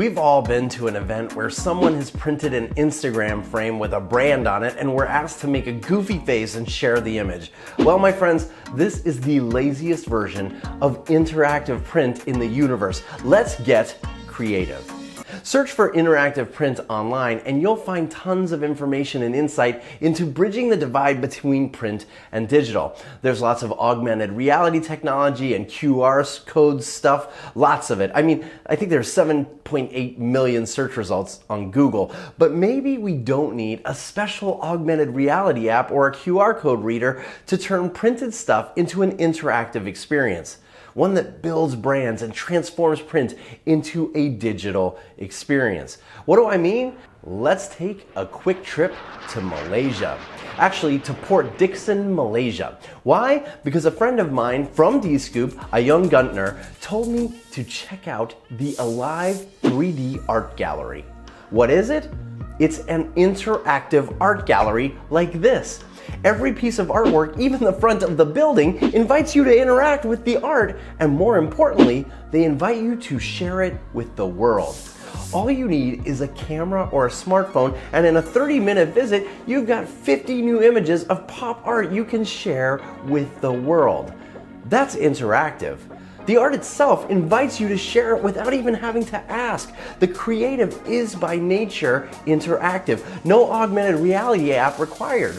We've all been to an event where someone has printed an Instagram frame with a brand on it and we're asked to make a goofy face and share the image. Well, my friends, this is the laziest version of interactive print in the universe. Let's get creative. Search for interactive print online and you'll find tons of information and insight into bridging the divide between print and digital. There's lots of augmented reality technology and QR code stuff, lots of it. I think there's 7.8 million search results on Google, but maybe we don't need a special augmented reality app or a QR code reader to turn printed stuff into an interactive experience. One that builds brands and transforms print into a digital experience. What do I mean? Let's take a quick trip to Malaysia. Actually, to Port Dickson, Malaysia. Why? Because a friend of mine from Dscoop, Ayoung Gunter, told me to check out the Alive 3D art gallery. What is it? It's an interactive art gallery like this. Every piece of artwork, even the front of the building, invites you to interact with the art, and more importantly, they invite you to share it with the world. All you need is a camera or a smartphone, and in a 30-minute visit, you've got 50 new images of pop art you can share with the world. That's interactive. The art itself invites you to share it without even having to ask. The creative is by nature interactive. No augmented reality app required.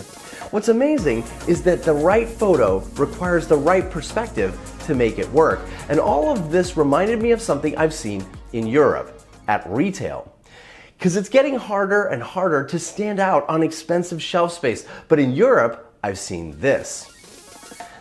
What's amazing is that the right photo requires the right perspective to make it work. And all of this reminded me of something I've seen in Europe at retail. Because it's getting harder and harder to stand out on expensive shelf space. But in Europe, I've seen this.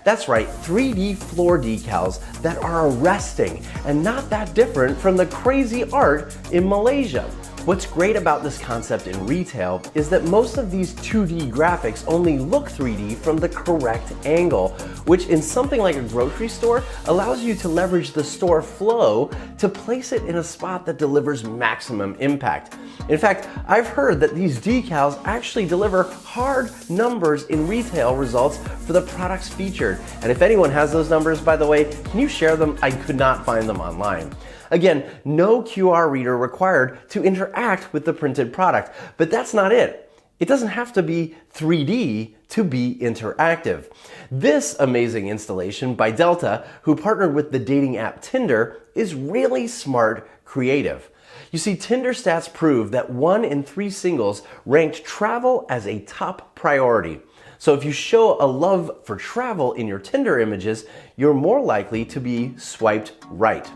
That's right, 3D floor decals that are arresting and not that different from the crazy art in Malaysia. What's great about this concept in retail is that most of these 2D graphics only look 3D from the correct angle, which in something like a grocery store allows you to leverage the store flow to place it in a spot that delivers maximum impact. In fact, I've heard that these decals actually deliver hard numbers in retail results for the products featured. And if anyone has those numbers, by the way, can you share them? I could not find them online. Again, no QR reader required to interact with the printed product, but that's not it. It doesn't have to be 3D to be interactive. This amazing installation by Delta, who partnered with the dating app Tinder, is really smart creative. You see, Tinder stats prove that 1 in 3 singles ranked travel as a top priority. So if you show a love for travel in your Tinder images, you're more likely to be swiped right.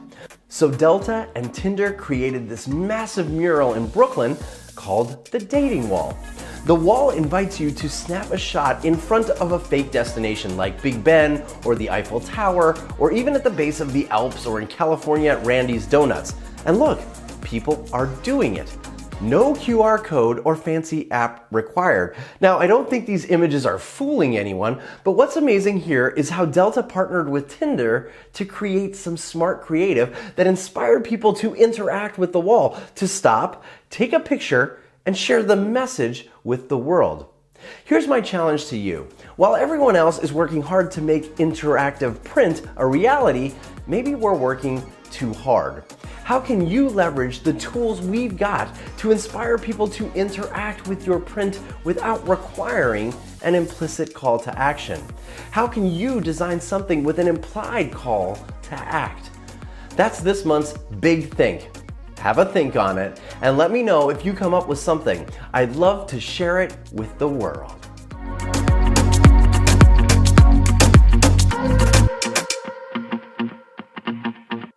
So Delta and Tinder created this massive mural in Brooklyn called the Dating Wall. The wall invites you to snap a shot in front of a fake destination like Big Ben or the Eiffel Tower, or even at the base of the Alps or in California at Randy's Donuts. And look, people are doing it. No QR code or fancy app required. Now, I don't think these images are fooling anyone, but what's amazing here is how Delta partnered with Tinder to create some smart creative that inspired people to interact with the wall, to stop, take a picture, and share the message with the world. Here's my challenge to you. While everyone else is working hard to make interactive print a reality, maybe we're working too hard. How can you leverage the tools we've got to inspire people to interact with your print without requiring an implicit call to action? How can you design something with an implied call to act? That's this month's Big Think. Have a think on it and let me know if you come up with something. I'd love to share it with the world.